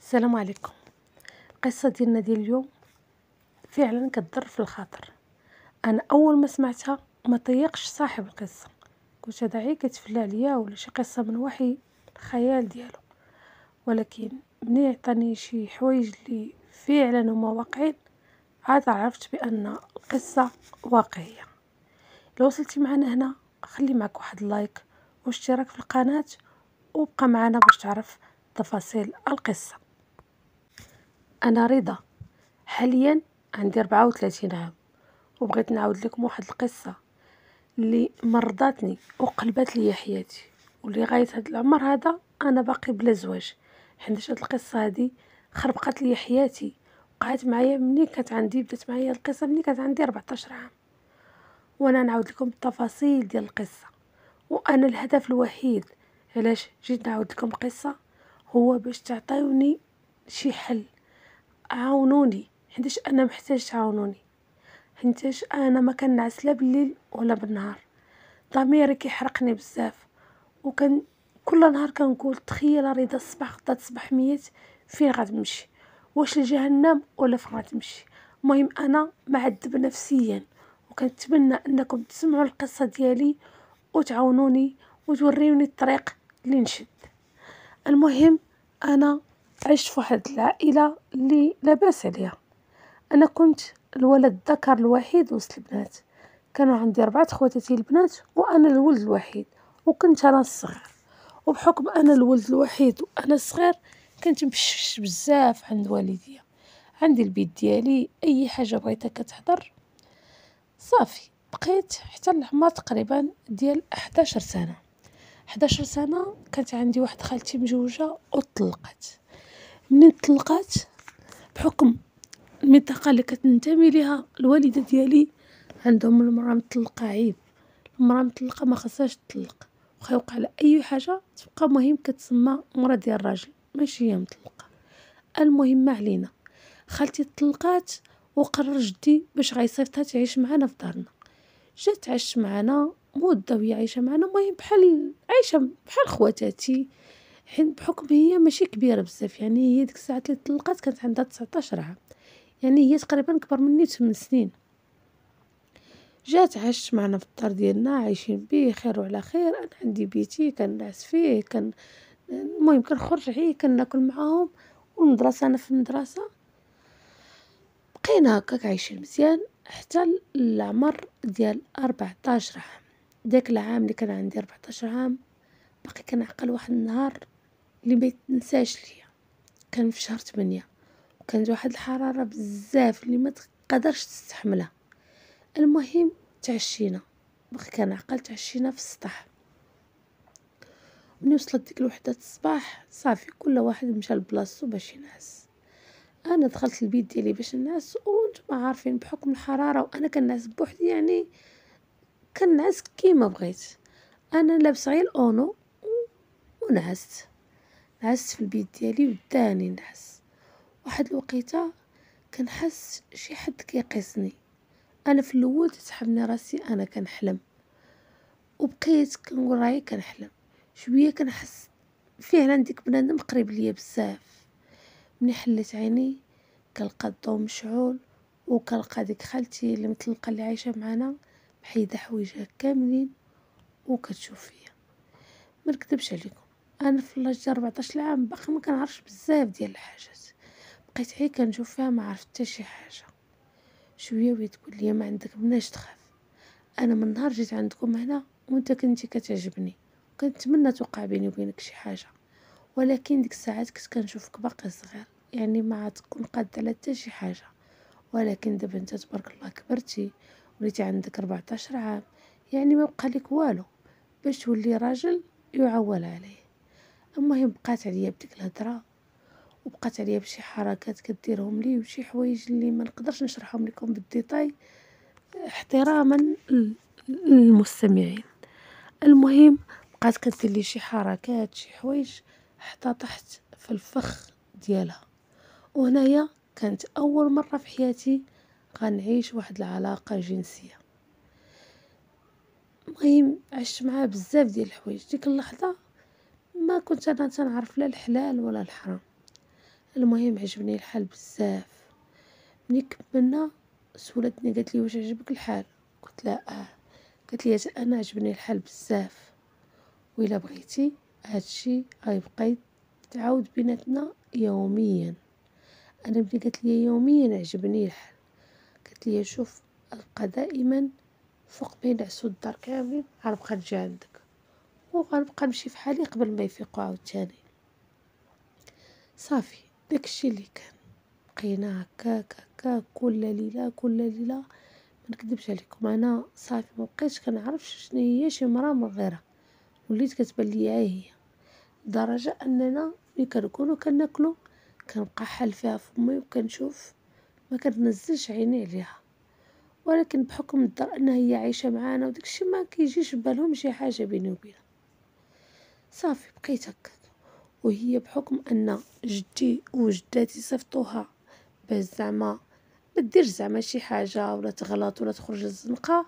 السلام عليكم. القصة ديالنا ديال اليوم فعلا كتضر في الخاطر. انا اول ما سمعتها ما طيقش صاحب القصة، قلت هذا عي كتفلى عليا ولا شي قصة من وحي الخيال ديالو، ولكن ملي عطاني شي حوايج اللي فعلا هما واقعين عاد عرفت بان القصة واقعية. لو وصلتي معنا هنا خلي معك واحد اللايك واشتراك في القناة وبقى معنا باش تعرف تفاصيل القصة. أنا رضا، حاليا عندي 34 عام، وبغيت نعاود لكم واحد القصة اللي مرضاتني وقلبات لي حياتي، واللي غاية هاد العمر هذا أنا باقي بلا زواج، حيت هاد القصة هادي خربقت لي حياتي. وقعت معايا بدات معايا القصة ملي كانت عندي 14 عام، وانا نعاود لكم التفاصيل ديال القصة. وانا الهدف الوحيد علاش جيت نعاود لكم القصة هو باش تعطيوني شي حل، عاونوني حيتاش انا محتاج تعاونوني، حيتاش انا ما كنعس لا بالليل ولا بالنهار، ضميري كيحرقني بزاف، وكان كل نهار كنقول تخيل رضا الصباح غدا تصبح ميت، فين غتمشي؟ واش لجهنم ولا فين غتمشي؟ المهم انا معذب نفسيا، وكنتمنى انكم تسمعوا القصه ديالي وتعاونوني وتوريوني الطريق اللي نشد. المهم انا عشت في واحد العائله اللي لاباس عليها. انا كنت الولد الذكر الوحيد وسط البنات، كانوا عندي 4 خواتاتي البنات وانا الولد الوحيد، وكنت انا الصغير. وبحكم انا الولد الوحيد وانا الصغير كنت مبشش بزاف عند والديا، عندي البيت ديالي اي حاجه بغيتها كتحضر صافي. بقيت حتى العمر تقريبا ديال 11 سنه. 11 سنه كانت عندي واحد خالتي مجوجه وطلقت. منين طلقات بحكم المنطقة اللي كتنتمي ليها الوالدة ديالي عندهم المرأة مطلقة عيب، المرأة مطلقة ما خصهاش تطلق، وخا يوقع لها اي حاجة تبقى مهم كتسمى مرة ديال الراجل ماشي هي مطلقة. المهم ما علينا، خالتي طلقات وقرر جدي باش غيصيفطها تعيش معنا في دارنا. جات تعيش معنا مدة وهي عايشة معنا، المهم بحال عايشة بحال خواتاتي، حيت بحكم هي ماشي كبيرة بزاف، يعني هي ديك الساعات اللي طلقات كانت عندها 19 عام، يعني هي تقريبا كبر مني ب8 سنين. جات عاشت معنا في الدار ديالنا عايشين بخير وعلى خير، انا عندي بيتي كنعس فيه، المهم كنخرج عيه كناكل معاهم، والمدرسه انا في المدرسه. بقينا هكاك عايشين مزيان حتى العمر ديال 14 عام. داك العام اللي كان عندي 14 عام باقي كنعقل واحد النهار اللي ما يتنساش ليا. كان في شهر 8 وكانت واحد الحراره بزاف اللي ما تقدرش تستحملها. المهم تعشينا، باقي كنعقل، تعشينا في السطح. ملي وصلت ديك الوحدة الصباح صافي كل واحد مشى لبلاصتو باش ينعس. انا دخلت البيت ديالي باش نعس، وانتم عارفين بحكم الحراره وانا كنعس بوحدي، يعني كنعس كيما بغيت. انا لابسه غير الاونو ونعست في البيت ديالي وداني نعس. واحد الوقيته كنحس شي حد كيقيسني. انا في الاول تسحبني راسي انا كنحلم، وبقيت كنقول راهي كنحلم. شويه كنحس فعلا ديك بنادم قريب ليا بزاف. ملي حليت عيني كنلقى الضو مشعول، وكنلقى ديك خالتي اللي مطلقه اللي عايشه معنا محيده حوايجها كاملين وكتشوف فيا. ما نكذبش عليكم، انا في لاج ديال 14 عام باقي ما كنعرفش بزاف ديال الحاجات، بقيت غير كنشوف فيها ما عرفت حتى شي حاجه. شويه وهي تقول لي ما عندك مناش تخاف، انا من نهار جيت عندكم هنا وانت كنتي كتعجبني، وكنتمنى توقع بيني وبينك شي حاجه، ولكن ديك الساعات كنت كنشوفك باقي صغير، يعني ما عاد تكون قاد على حتى شي حاجه. ولكن دابا انت تبارك الله كبرتي وليتي عندك 14 عام، يعني ما بقى لك والو باش تولي راجل يعول عليه. المهم بقات عليا بديك الهضره، وبقات عليا بشي حركات كديرهم لي وشي حوايج اللي ما نقدرش نشرحهم لكم بالديتاي احتراما للمستمعين. المهم بقات كدير لي شي حركات شي حوايج حتى طحت في الفخ ديالها. وهنايا كانت اول مره في حياتي غنعيش واحد العلاقه جنسيه. المهم عشت معاه بزاف ديال الحوايج. ديك اللحظه ما كنت انا تنعرف لا الحلال ولا الحرام، المهم عجبني الحال بزاف. ملي كملنا سولتني قالت لي واش عجبك الحال؟ قلت لها قالت لي انا عجبني الحال بزاف، وإلا بغيتي هادشي غيبقى يتعاود بيناتنا يوميا. انا ملي قالت لي يوميا عجبني الحال، قالت لي شوف غنبقى دائما فوق ما ينعسو الدار كاملين غنبقى نجي عندك، وغنبقى نمشي في حالي قبل ما يفيقوا عاوتاني. صافي داكشي اللي كان. بقينا هكاك كل ليله ما نكذبش عليكم، انا صافي ما بقيتش كنعرف شنو هي شي مرا من غيرها، وليت كتبان ليا هي، لدرجه اننا ملي كنكونوا كناكلوا كنبقى حالفاها فمي وكنشوف ما كننزلش عيني عليها. ولكن بحكم الدار انها هي عايشه معانا وداكشي ما كيجيش بالهم شي حاجه بيني وبينها. صافي بقيت هكا، وهي بحكم ان جدي وجداتي صيفطوها باش زعما ما ديرش زعما شي حاجه ولا تغلط ولا تخرج للزنقه،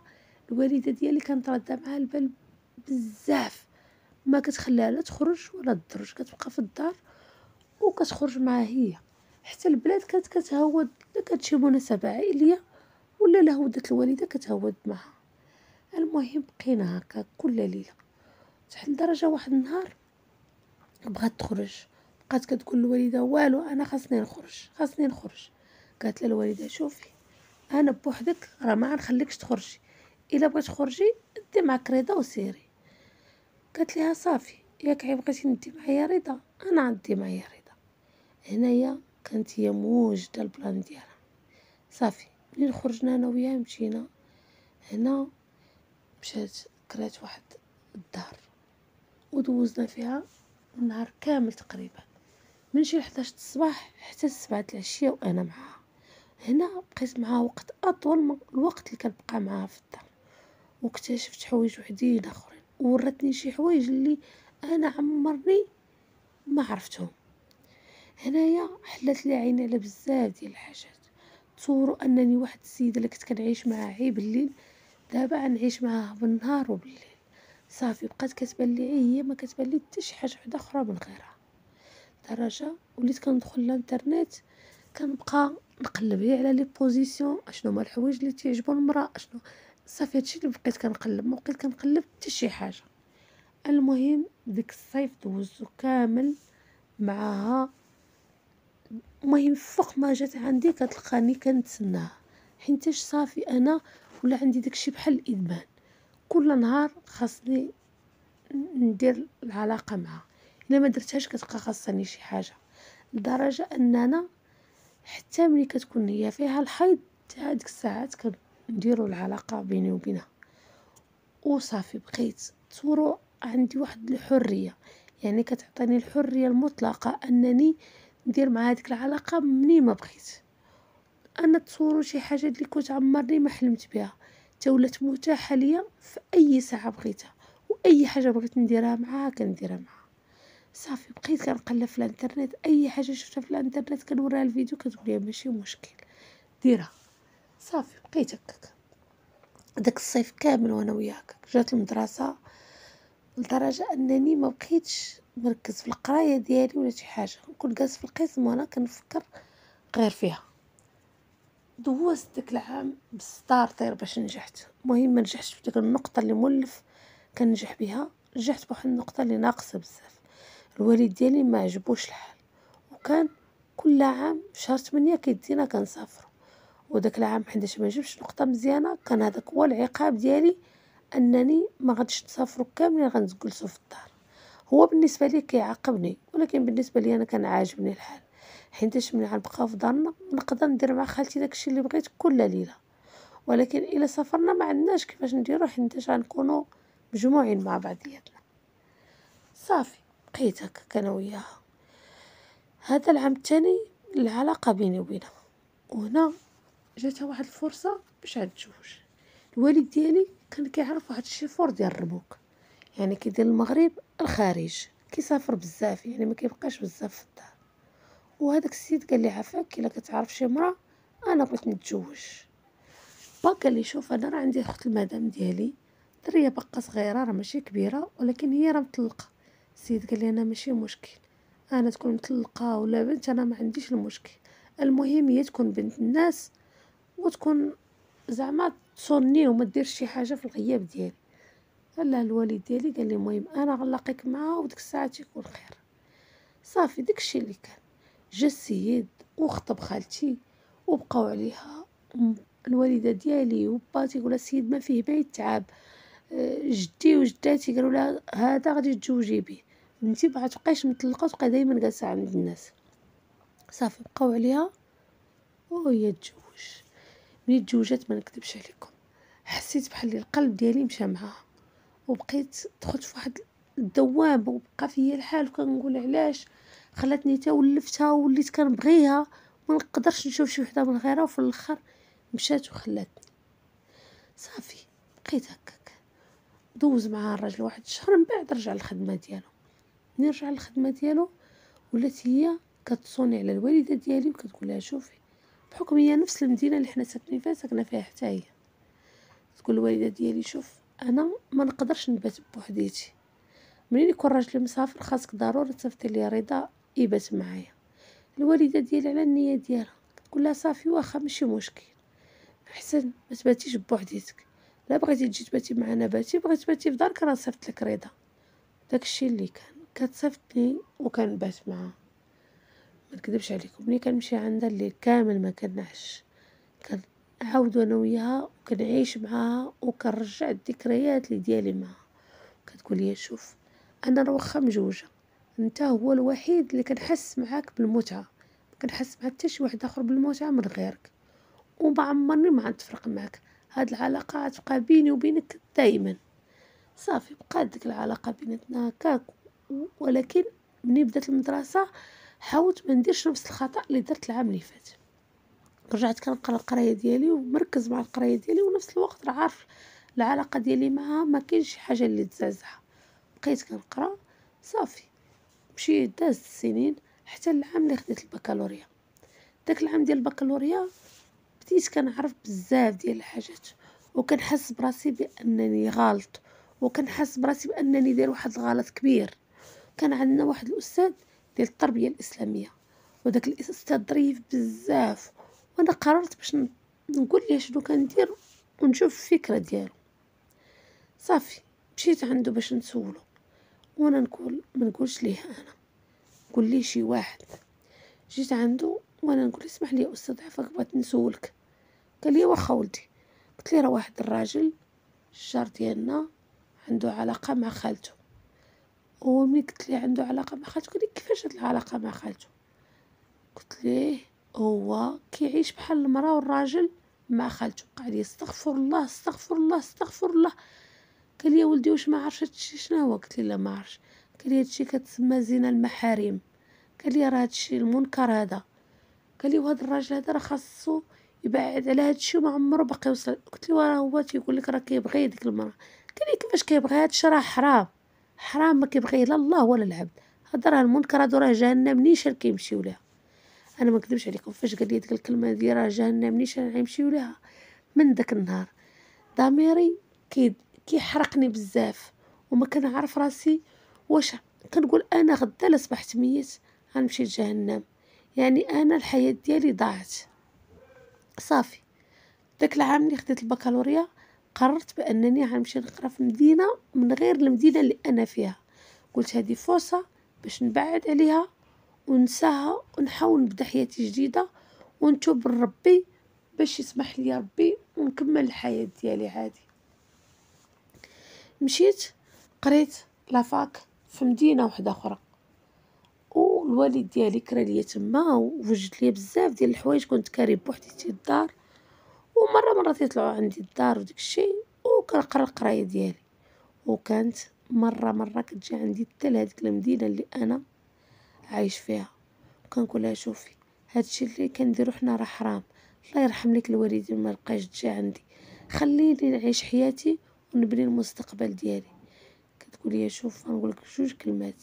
الوالده ديالي كانت راده معها البال بزاف، ما كتخليها لا تخرج ولا تدرج، كتبقى في الدار وكتخرج معها هي. حتى البلاد كانت كتهود، لا كانت شي مناسبه عائليه ولا لا هودت الوالده كتهود معها. المهم بقينا هكا كل ليله، حتى لدرجه واحد النهار بغات تخرج، بقات كتقول الوالده والو انا خاصني نخرج. قالت لها الوالده شوفي انا بوحدك راه ما غنخليكش تخرجي، الا بغيت تخرجي دي معاك رضا وسيري. قالت لها صافي ياك بغيتي ندي معايا رضا انا غندي معايا رضا. هنايا كانت هي موجده البلان ديالها. صافي ملي خرجنا انا وياها مشينا هنا، مشات كرات واحد الدار ودوزنا فيها النهار كامل تقريبا، من شي 11 الصباح حتى 7 العشيه وانا معاها. هنا بقيت معاها وقت اطول من الوقت اللي كنبقى معاها في الدار، واكتشفت حوايج وحدين اخرين، ورتني شي حوايج اللي انا عمرني ما عرفتهم. هنايا حلت لي عيني على بزاف ديال الحاجات. تصوروا انني واحد السيده اللي كنت كنعيش معاها عي بالليل دابا غنعيش معاها بالنهار وبالليل. صافي بقات كتبان لي هي ما كتبان لي حتى شي حاجه وحده اخرى من غيرها، درجه وليت كندخل الانترنت كنبقى نقلب غير على لي بوزيسيون اشنو هما الحوايج اللي تعجبوا المراه اشنو. صافي هادشي اللي بقيت كنقلب، ما بقيت كنقلب حتى شي حاجه. المهم ديك الصيف دوزو كامل معاها. المهم فوق ما جات عندي كتلقاني كنتسناها، حيتاش صافي انا ولا عندي داكشي بحال الادمان، كل نهار خاصني ندير العلاقه معها، الا ما درتهاش كتبقى خاصني شي حاجه، لدرجه اننا حتى ملي كتكون هي فيها الحيض حتى هاديك الساعات كنديروا العلاقه بيني وبينها. وصافي بقيت تصوروا عندي واحد الحريه، يعني كتعطيني الحريه المطلقه انني ندير مع هذيك العلاقه مني ما بغيت. انا تصوروا شي حاجه اللي كنت عمرني ما حلمت بها حتى ولات متاحه ليا في اي ساعه بغيتها، واي حاجه بغيت نديرها معاها كنديرها معاها. صافي بقيت كنقلب في الانترنت، اي حاجه شفتها في الانترنت كنوريها الفيديو كتقول لي ماشي مشكل ديرها. صافي بقيت هكاك داك الصيف كامل وانا وياك. جات المدرسه لدرجه انني ما بقيتش مركز في القرايه ديالي ولا شي حاجه، كنت جالس في القسم وانا كنفكر غير فيها. دوزت داك العام بستارتر باش نجحت. المهم ما نجحتش في ديك النقطه اللي مولف كنجح بها، نجحت بواحد النقطه اللي ناقصه بزاف. الوالد ديالي ما عجبوش الحال، وكان كل عام في شهر 8 كيدينا كنسافروا، وداك العام حيتاش ما جبتش نقطه مزيانه كان هذاك هو العقاب ديالي، انني ما غاديش نسافروا كاملين غنجلسوا في الدار. هو بالنسبه لي كيعاقبني، ولكن بالنسبه لي انا كان عاجبني الحال، حيتاش ملي غنبقاو في دارنا نقدر ندير مع خالتي داكشي اللي بغيت كل ليله. ولكن الا سافرنا ما عندناش كيفاش نديرو حيتاش غنكونوا مجموعين مع بعضياتنا. صافي بقيت هكا انا وياها. هذا العام الثاني العلاقه بيني وبينها، وهنا جاتها واحد الفرصه باش تتزوج. الوالد ديالي كان كيعرف واحد الشيفور ديال الرموك، يعني كيدير المغرب الخارج، كيسافر بزاف يعني ما كيبقاش بزاف في الدار. وهذاك السيد قال لي عافاك الا كتعرف شي مرا انا بغيت نتزوج. با قال لي شوف انا راه عندي اخت المدام ديالي دريه باقا صغيره راه ماشي كبيره ولكن هي راه مطلقه. السيد قال لي انا ماشي مشكل أنا تكون مطلقة ولا بنت أنا ما عنديش المشكل، المهم هي تكون بنت الناس وتكون زعما تصوني وما ديرش شي حاجة في الغياب ديالي. لا الوالد ديالي قال لي المهم أنا غنلاقيك معاها وديك الساعة تيكون خير. صافي داكشي اللي كان. جا السيد وخطب خالتي وبقاو عليها الوالدة ديالي وبا تيقولها السيد ما فيه ما يتعب. جدي وجداتي قالوا لها هذا غادي تزوجي به، بنتي ما غتبقايش مطلقة وتبقى دايما جالسة عند الناس. صافي بقاو عليها وهي تزوج. ملي تزوجات ما نكذبش عليكم حسيت بحال القلب ديالي مشى معاها، وبقيت دخلت في واحد الدوامه وبقى فيا الحال وكنقول علاش خلاتني تا ولفتها وليت كنبغيها ما نقدرش نشوف شي وحده من غيرها، وفي الاخر مشات وخلاتني. صافي بقيت هكاك دوز معها الراجل واحد الشهر من بعد رجع للخدمه ديالو. ملي رجع للخدمه ديالو ولات هي كتصوني على الوالده ديالي وكتقول لها شوفي بحكم هي نفس المدينه اللي حنا ساكنين فيها ساكنه فيها حتى هي، تقول الوالده ديالي شوف انا ما نقدرش نبات بوحديتي، منين يكون راجلي مسافر خاصك ضروري تصيفطي لي رضا يبات معايا. الوالده ديالي على النيه ديالها كتقول لها صافي واخا ماشي مشكل، احسن ما تباتيش بوحديتك، لا بغيتي تجي تباتي معنا باتي، بغيتي تباتي في دارك راه صيفط لك رضا. داكشي اللي كان كتصيفطني وكنبات معاها. ما نكذبش عليكم ملي كنمشي عندها الليل كامل ما كنعش، كنعاودو انا وياها وكنعيش معاها وكنرجع الذكريات اللي ديالي معاها. كتقول لي شوف انا راه واخا مجوجه انت هو الوحيد اللي كنحس معاك بالمتعه، ما كنحس مع حتى شي واحد اخر بالمتعه من غيرك، وما عمرني ما غنتفرق معاك، هاد العلاقه غتبقى بيني وبينك دائما. صافي بقات ديك العلاقه بيناتنا هكاك. ولكن ملي بدات المدرسه حاولت ما نديرش نفس الخطا اللي درت العام اللي فات. رجعت كنقرا القرايه ديالي ومركز مع القرايه ديالي ونفس الوقت راه عارف العلاقه ديالي معها ما كاينش شي حاجه اللي تزعزعها. بقيت كنقرا. صافي مشيت دازت السنين حتى العام اللي خديت البكالوريا. داك العام ديال البكالوريا بديت كنعرف بزاف ديال الحاجات وكنحس براسي بانني غلط، وكنحس براسي بانني داير واحد الغلط كبير. كان عندنا واحد الاستاذ ديال التربيه الاسلاميه وداك الاستاذ ظريف بزاف، وانا قررت باش نقول ليه شنو كندير ونشوف الفكره ديالو. صافي مشيت عنده باش نسولو، وانا نقول ما نقولش ليه انا، قول لي شي واحد. جيت عنده وانا نقول اسمح لي يا استاذ عفاك بغيت نسولك. قال لي واخا ولدي. قلت لي راه واحد الراجل الجار ديالنا عنده علاقه مع خالته. هو ملي قلت لي عنده علاقه مع خالته قال لي كيفاش هاد العلاقه مع خالته؟ قلت ليه هو كيعيش بحال المراه والراجل مع خالته. قاعد يستغفر الله استغفر الله استغفر الله. قال لي يا ولدي واش ما عرفش هادشي شنو هو؟ قلت لي لا ما عرفش. قال لي هادشي كتسمى زنا المحارم. قال لي راه هادشي المنكر هذا. قال لي وهذا الراجل هذا راه خاصو يبعد على هادشي وما عمره باقي وصل. قلت له راه هو تيقول لك راه كيبغي ديك المراه. قال لي كيفاش كيبغي؟ هادشي راه حرام، حرام ما كيبغيه لا الله ولا العبد، هذا راه المنكر، هادو راه جهنم نيشان كيمشيو ليها. انا ما نكذبش عليكم فاش قال لي ديك الكلمه ديال راه جهنم نيشان غيمشيو ليها، من داك النهار ضميري كيحرقني بزاف وما كنعرف راسي واش كنقول انا غدا لا صبحت ميت غنمشي لجهنم، يعني انا الحياه ديالي ضاعت. صافي داك العام اللي خديت البكالوريا قررت بانني غنمشي نقرا في مدينه من غير المدينه اللي انا فيها. قلت هذه فرصه باش نبعد عليها وننساها ونحاول نبدا حياتي جديده ونتوب لربي باش يسمح لي ربي ونكمل الحياه ديالي عادي. مشيت قريت لافاك في مدينه واحده اخرى، والوالد ديالي كرا ليا تما ووجد ليا بزاف ديال الحوايج كنت كاري بوحديتي الدار، ومره يطلعوا عندي الدار وداك الشيء وكنقرا القرايه ديالي. وكانت مره كتجي عندي حتى لهاديك المدينه اللي انا عايش فيها، وكنقول لها شوفي هادشي اللي كنديرو حنا راه حرام، الله يرحم لك الوالدين ما بقاش تجي عندي، خليني نعيش حياتي ونبني المستقبل ديالي. كتقول لي شوف غنقول لك جوج كلمات،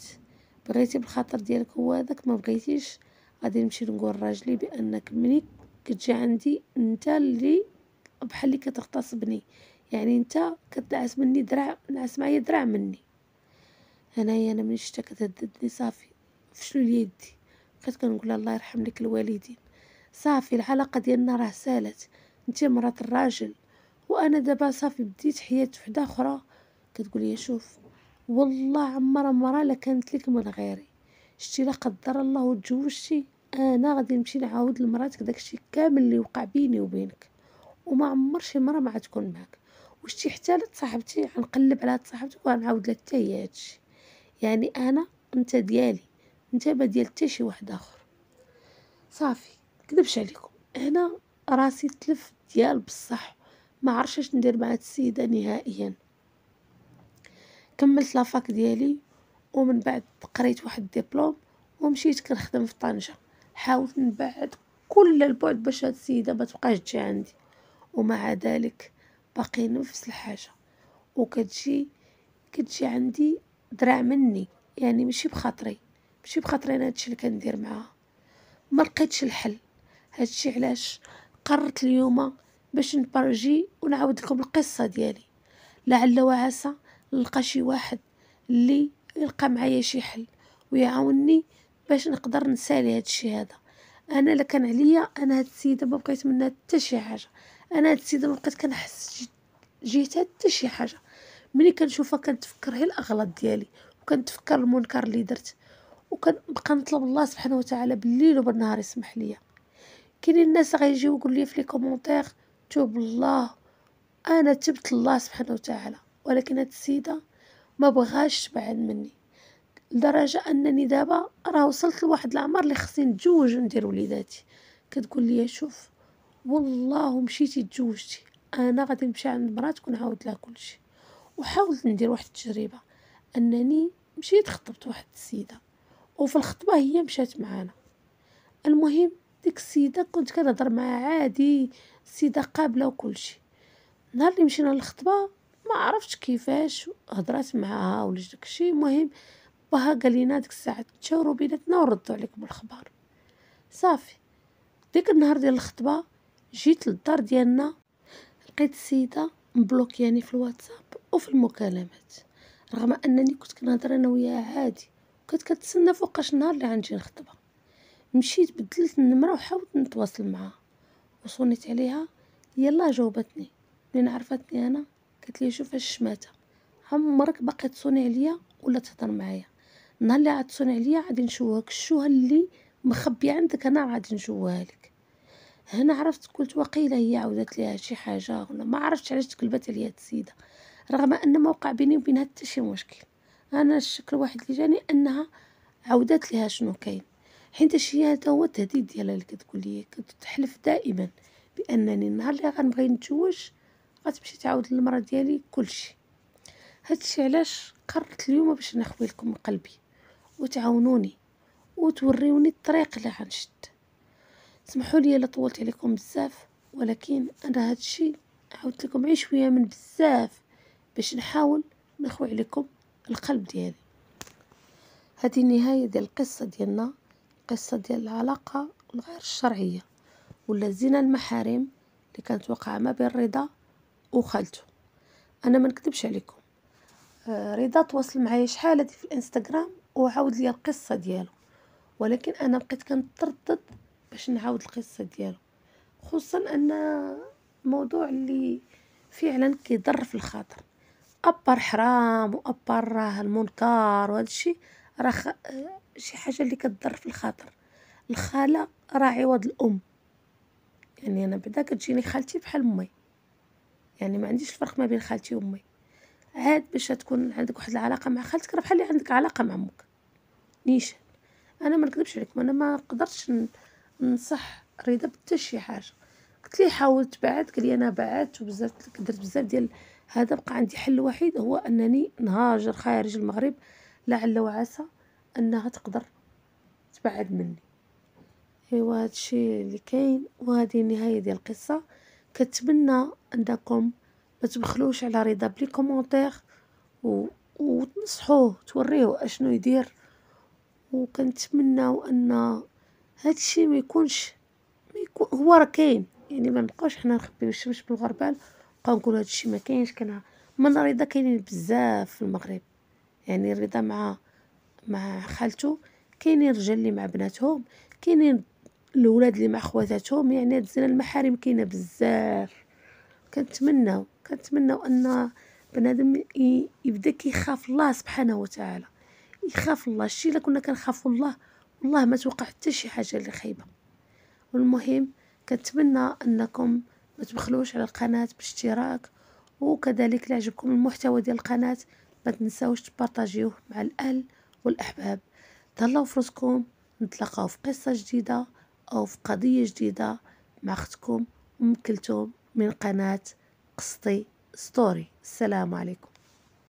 بغيتي بالخاطر ديالك هو هذاك، ما بغيتيش غادي نمشي نقول راجلي بانك ملي كتجي عندي انت اللي بحال اللي كتغتصبني، يعني انت كتنعس مني دراع، نعس معايا دراع مني. انا ملي شتا كتهددني صافي فشلوا لي يدي، بقيت كنقول الله يرحم لك الوالدين. صافي العلاقه ديالنا راه سالت، انت مرات الراجل وانا دابا صافي بديت حياه وحده اخرى. كتقول لي شوف والله عمرها مرة لا كانت لك من غيري، شتي لا قدر الله وتزوجتي انا غادي نمشي نعاود لمراتك داكشي كامل اللي وقع بيني وبينك، وما عمر شي مرة ما غتكون معاك. وشتي حتى صاحبتي غنقلب على هاد صاحبتي وغنعاود لها حتى هي هادشي. يعني انا انت ديالي، انت ما ديال حتى شي واحد اخر. صافي كذبش عليكم، هنا راسي تلف ديال بصح ما عرفتش اش ندير مع هاد السيده نهائيا. كملت لافاك ديالي ومن بعد قريت واحد الدبلوم ومشيت كنخدم في طنجة. حاولت نبعد كل البعد باش هاد السيده ما تبقاش تجي عندي، ومع ذلك باقي نفس الحاجه. وكتجي عندي دراع مني، يعني ماشي بخاطري انا هادشي اللي كندير معاها. ما لقيتش الحل. هادشي علاش قررت اليوم باش نبارجي ونعاود لكم القصه ديالي، لعل وعسى نلقى شي واحد اللي يلقى معايا شي حل ويعاونني باش نقدر نسالي هادشي هذا. انا لا كان عليا انا هاد السيده ما بقيت منها حتى شي حاجه. انا هاد السيده ما بقيت كنحس جيتها حتى شي حاجه. ملي كنشوفها كنتفكر غير الاغلاط ديالي وكنتفكر المنكر اللي درت، وكنبقى نطلب الله سبحانه وتعالى بالليل وبالنهار يسمح ليا. كاينين الناس غيجيو يقول لي في لي كومونتير توب الله، انا تبت الله سبحانه وتعالى، ولكن هاد السيده ما بغاش تبعد مني لدرجه انني دابا راه وصلت لواحد العمر اللي خصني نتزوج وندير وليداتي. كتقول لي شوف والله مشيتي تزوجتي انا غادي نمشي عند مراتك ونعاود لها كلشي. وحاولت ندير واحد التجربه، انني مشيت خطبت واحد السيده وفي الخطبه هي مشات معانا. المهم ديك السيده كنت كنهضر معها عادي، السيده قابله وكلشي. نهار اللي مشينا للخطبه ما عرفتش كيفاش هضرات معاها ولا داكشي. المهم باها قال لينا ديك الساعه تشاوروا بيناتنا وردوا عليكم الخبر. صافي ديك النهار ديال الخطبه جيت للدار ديالنا، لقيت السيده مبلوكياني في الواتساب وفي المكالمات، رغم انني كنت كنهضر انا وياها عادي وكنت كتسنى فوقاش النهار اللي غنجي نخطبها. مشيت بدلت النمره وحاولت نتواصل معها وصونيت عليها، يلا جاوبتني. منين عرفتني انا قالت لي شوف اش شماته، عمرك باقي تصوني عليا ولا تهضر معايا؟ النهار اللي عاد تصوني عليا غادي نشوهك الشوهه اللي مخبيه عندك انا غادي نشوهها لك. هنا عرفت قلت وقيله هي عاودت ليها شي حاجه ولا ما عرفتش علاش تقلبت عليا هاد السيده، رغم ان ما وقع بيني وبينها حتى شي مشكل. انا الشك الواحد اللي جاني انها عاودت ليها شنو كاين، حيت هي هذا هو التهديد ديالها اللي كتقول لي. كتحلف دائما بانني النهار اللي غنبغي نتزوج غتمشي تعاود للمراه ديالي كلشي. هادشي علاش قررت اليوم باش نخوي لكم قلبي وتعاونوني وتوريوني الطريق اللي غنشد. سمحوا لي الا طولت عليكم بزاف، ولكن انا هادشي عاودت لكم غير شويه من بزاف باش نحاول نخوي عليكم القلب ديالي. هذه النهايه ديال القصه ديالنا، القصه ديال العلاقه الغير الشرعيه ولا زنا المحارم اللي كانت واقعه ما بين رضا وخالته. انا ما نكذبش عليكم، رضا تواصل معايا شحال هادي في الانستغرام وعاود لي القصه ديالو، ولكن انا بقيت كنتردد باش نعاود القصه ديالو، خصوصا ان موضوع اللي فعلا كيضر في الخاطر. ابار حرام وابار راه المنكر وهذا الشيء راه شي حاجه اللي كتضر في الخاطر. الخاله راه عوض الام، يعني انا بعدا كتجيني خالتي بحال امي، يعني ما عنديش الفرق ما بين خالتي وامي. عاد باش تكون عندك واحد العلاقه مع خالتك راه بحال اللي عندك علاقه مع امك نيشان. انا ما نكذبش عليكم، انا ما قدرتش ننصح رضا بحتى شي حاجه. قلت ليه حاول تبعد، قال لي انا بعدت وبزاف درت بزاف ديال هذا، بقى عندي حل وحيد هو انني نهاجر خارج المغرب، لعل وعسى انها تقدر تبعد مني. ايوا هادشي اللي كاين، وهذه النهايه ديال القصه. كنتمنى انكم ما تبخلوش على رضا بلي كومونتير وتنصحوه توريه اشنو يدير. وكنتمناو ان هادشي ما يكونش هو راه كاين، يعني ما نبقاوش حنا نخبيو الشمس بالغربال نبقاو نقولوا هادشي ما كاينش. كان من رضا كاينين بزاف في المغرب، يعني رضا مع خالته كاينين الرجال اللي مع بناتهم، كاينين الولاد اللي مع خواتاتهم، يعني هاد الزنا المحارم كاينه بزاف. كنتمناو ان بنادم يبدا كيخاف الله سبحانه وتعالى، يخاف الله. الشيء الا كنا كنخافوا الله والله ما توقع حتى شي حاجه اللي خايبه. والمهم كنتمنى انكم ما تبخلوش على القناه باشتراك، وكذلك اللي عجبكم المحتوى ديال القناه ما تنساوش تبارطاجيوه مع الاهل والاحباب. تهلاو في راسكم، نتلاقاو في قصه جديده او في قضيه جديده مع اختكم ام كلثوم من قناه قسطي ستوري. السلام عليكم.